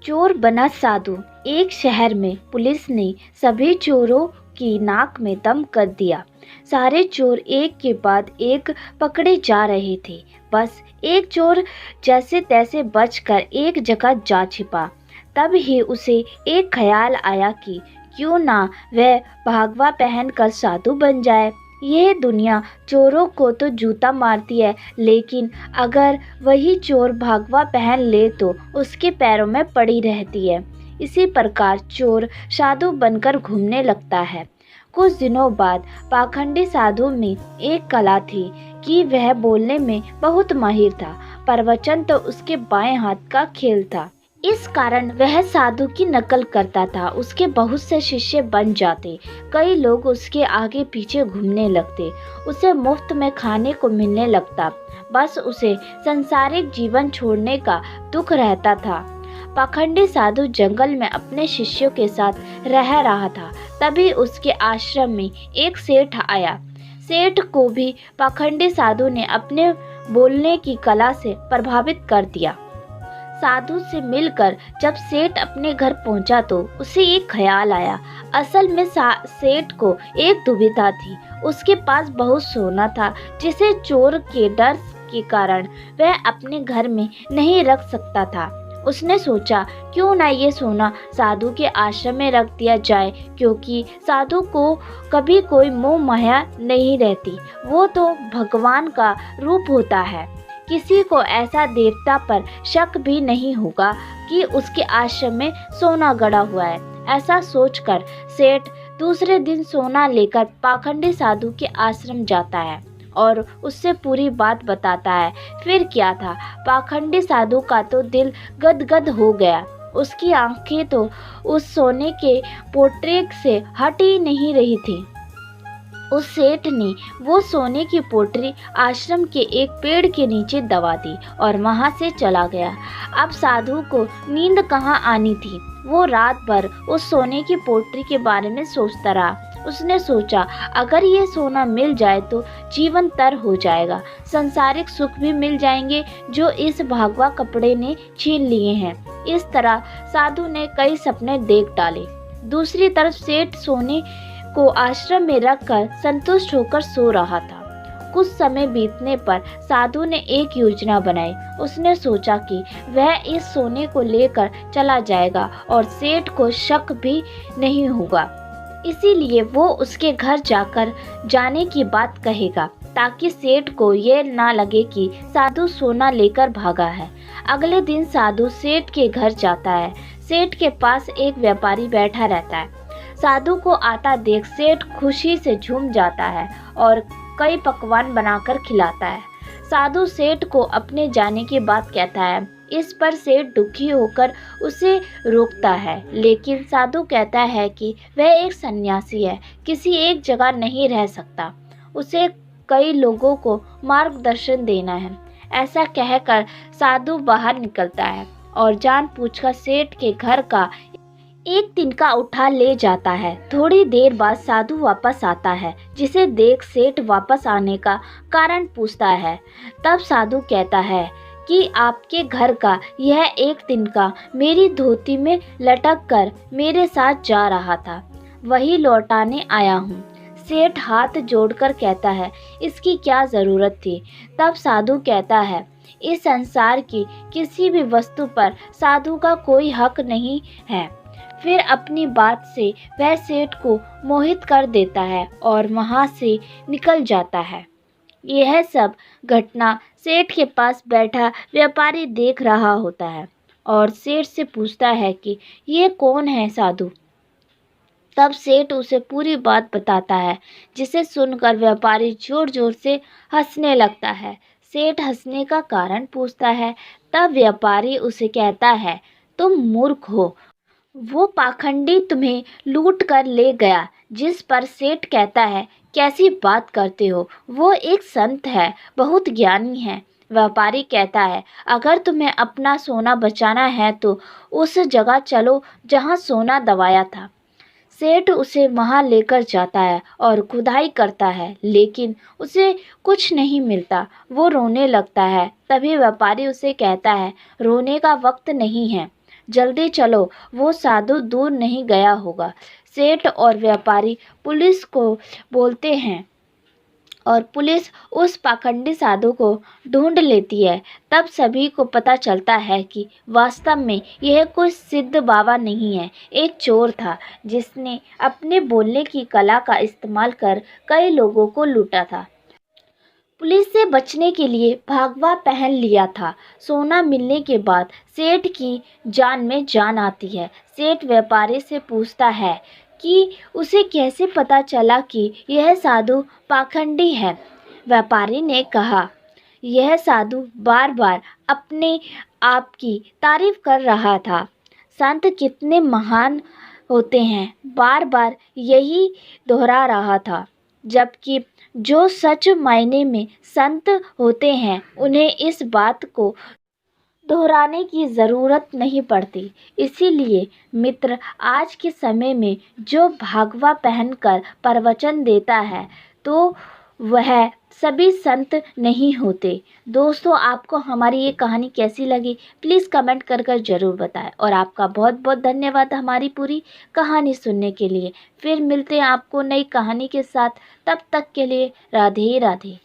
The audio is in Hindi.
चोर बना साधु। एक शहर में पुलिस ने सभी चोरों की नाक में दम कर दिया। सारे चोर एक के बाद एक पकड़े जा रहे थे। बस एक चोर जैसे तैसे बचकर एक जगह जा छिपा। तब ही उसे एक ख्याल आया कि क्यों ना वह भगवा पहनकर साधु बन जाए। यह दुनिया चोरों को तो जूता मारती है, लेकिन अगर वही चोर भगवा पहन ले तो उसके पैरों में पड़ी रहती है। इसी प्रकार चोर साधु बनकर घूमने लगता है। कुछ दिनों बाद पाखंडी साधु में एक कला थी कि वह बोलने में बहुत माहिर था, प्रवचन तो उसके बाएं हाथ का खेल था। इस कारण वह साधु की नकल करता था। उसके बहुत से शिष्य बन जाते। कई लोग उसके आगे पीछे घूमने लगते। उसे मुफ्त में खाने को मिलने लगता। बस उसे सांसारिक जीवन छोड़ने का दुख रहता था। पाखंडी साधु जंगल में अपने शिष्यों के साथ रह रहा था। तभी उसके आश्रम में एक सेठ आया। सेठ को भी पाखंडी साधु ने अपने बोलने की कला से प्रभावित कर दिया। साधु से मिलकर जब सेठ अपने घर पहुंचा तो उसे एक ख्याल आया। असल में सेठ को एक दुविधा थी। उसके पास बहुत सोना था जिसे चोर के डर के कारण वह अपने घर में नहीं रख सकता था। उसने सोचा क्यों ना ये सोना साधु के आश्रम में रख दिया जाए, क्योंकि साधु को कभी कोई मोह माया नहीं रहती। वो तो भगवान का रूप होता है। किसी को ऐसा देवता पर शक भी नहीं होगा कि उसके आश्रम में सोना गड़ा हुआ है। ऐसा सोचकर सेठ दूसरे दिन सोना लेकर पाखंडी साधु के आश्रम जाता है और उससे पूरी बात बताता है। फिर क्या था, पाखंडी साधु का तो दिल गदगद हो गया। उसकी आंखें तो उस सोने के पोटरे से हट ही नहीं रही थी। उस सेठ ने वो सोने की पोटली आश्रम के एक पेड़ के नीचे दबा दी और वहां से चला गया। अब साधु को नींद कहाँ आनी थी। वो रात भर उस सोने की पोटली के बारे में सोचता रहा। उसने सोचा अगर ये सोना मिल जाए तो जीवन तर हो जाएगा, संसारिक सुख भी मिल जाएंगे जो इस भगवा कपड़े ने छीन लिए हैं। इस तरह साधु ने कई सपने देख डाले। दूसरी तरफ सेठ सोने को आश्रम में रखकर संतुष्ट होकर सो रहा था। कुछ समय बीतने पर साधु ने एक योजना बनाई। उसने सोचा कि वह इस सोने को लेकर चला जाएगा और सेठ को शक भी नहीं होगा। इसीलिए वो उसके घर जाकर जाने की बात कहेगा, ताकि सेठ को ये ना लगे कि साधु सोना लेकर भागा है। अगले दिन साधु सेठ के घर जाता है। सेठ के पास एक व्यापारी बैठा रहता है। साधु को आता देख सेठ खुशी से झूम जाता है और कई पकवान बनाकर खिलाता है। साधु सेठ को अपने जाने की बात कहता है। इस पर सेठ दुखी होकर उसे रोकता है, लेकिन साधु कहता है कि वह एक सन्यासी है, किसी एक जगह नहीं रह सकता। उसे कई लोगों को मार्गदर्शन देना है। ऐसा कहकर साधु बाहर निकलता है और जानबूझकर सेठ के घर का एक तिनका उठा ले जाता है। थोड़ी देर बाद साधु वापस आता है, जिसे देख सेठ वापस आने का कारण पूछता है। तब साधु कहता है कि आपके घर का यह एक तिनका मेरी धोती में लटक कर मेरे साथ जा रहा था, वही लौटाने आया हूँ। सेठ हाथ जोड़कर कहता है, इसकी क्या ज़रूरत थी। तब साधु कहता है, इस संसार की किसी भी वस्तु पर साधु का कोई हक नहीं है। फिर अपनी बात से वह सेठ को मोहित कर देता है और वहाँ से निकल जाता है। यह सब घटना सेठ के पास बैठा व्यापारी देख रहा होता है और सेठ से पूछता है कि ये कौन है साधु। तब सेठ उसे पूरी बात बताता है, जिसे सुनकर व्यापारी जोर जोर से हंसने लगता है। सेठ हंसने का कारण पूछता है। तब व्यापारी उसे कहता है, तुम मूर्ख हो, वो पाखंडी तुम्हें लूट कर ले गया। जिस पर सेठ कहता है, कैसी बात करते हो, वो एक संत है, बहुत ज्ञानी है। व्यापारी कहता है, अगर तुम्हें अपना सोना बचाना है तो उस जगह चलो जहाँ सोना दबाया था। सेठ उसे वहाँ लेकर जाता है और खुदाई करता है, लेकिन उसे कुछ नहीं मिलता। वो रोने लगता है। तभी व्यापारी उसे कहता है, रोने का वक्त नहीं है, जल्दी चलो, वो साधु दूर नहीं गया होगा। सेठ और व्यापारी पुलिस को बोलते हैं और पुलिस उस पाखंडी साधु को ढूंढ लेती है। तब सभी को पता चलता है कि वास्तव में यह कोई सिद्ध बाबा नहीं है, एक चोर था जिसने अपने बोलने की कला का इस्तेमाल कर कई लोगों को लूटा था। पुलिस से बचने के लिए भगवा पहन लिया था। सोना मिलने के बाद सेठ की जान में जान आती है। सेठ व्यापारी से पूछता है कि उसे कैसे पता चला कि यह साधु पाखंडी है। व्यापारी ने कहा, यह साधु बार बार अपने आप की तारीफ कर रहा था। संत कितने महान होते हैं, बार बार यही दोहरा रहा था। जबकि जो सच मायने में संत होते हैं उन्हें इस बात को दोहराने की ज़रूरत नहीं पड़ती। इसीलिए मित्र, आज के समय में जो भगवा पहनकर प्रवचन देता है तो वह सभी संत नहीं होते। दोस्तों, आपको हमारी ये कहानी कैसी लगी प्लीज़ कमेंट कर कर ज़रूर बताएं और आपका बहुत बहुत धन्यवाद हमारी पूरी कहानी सुनने के लिए। फिर मिलते हैं आपको नई कहानी के साथ, तब तक के लिए राधे राधे।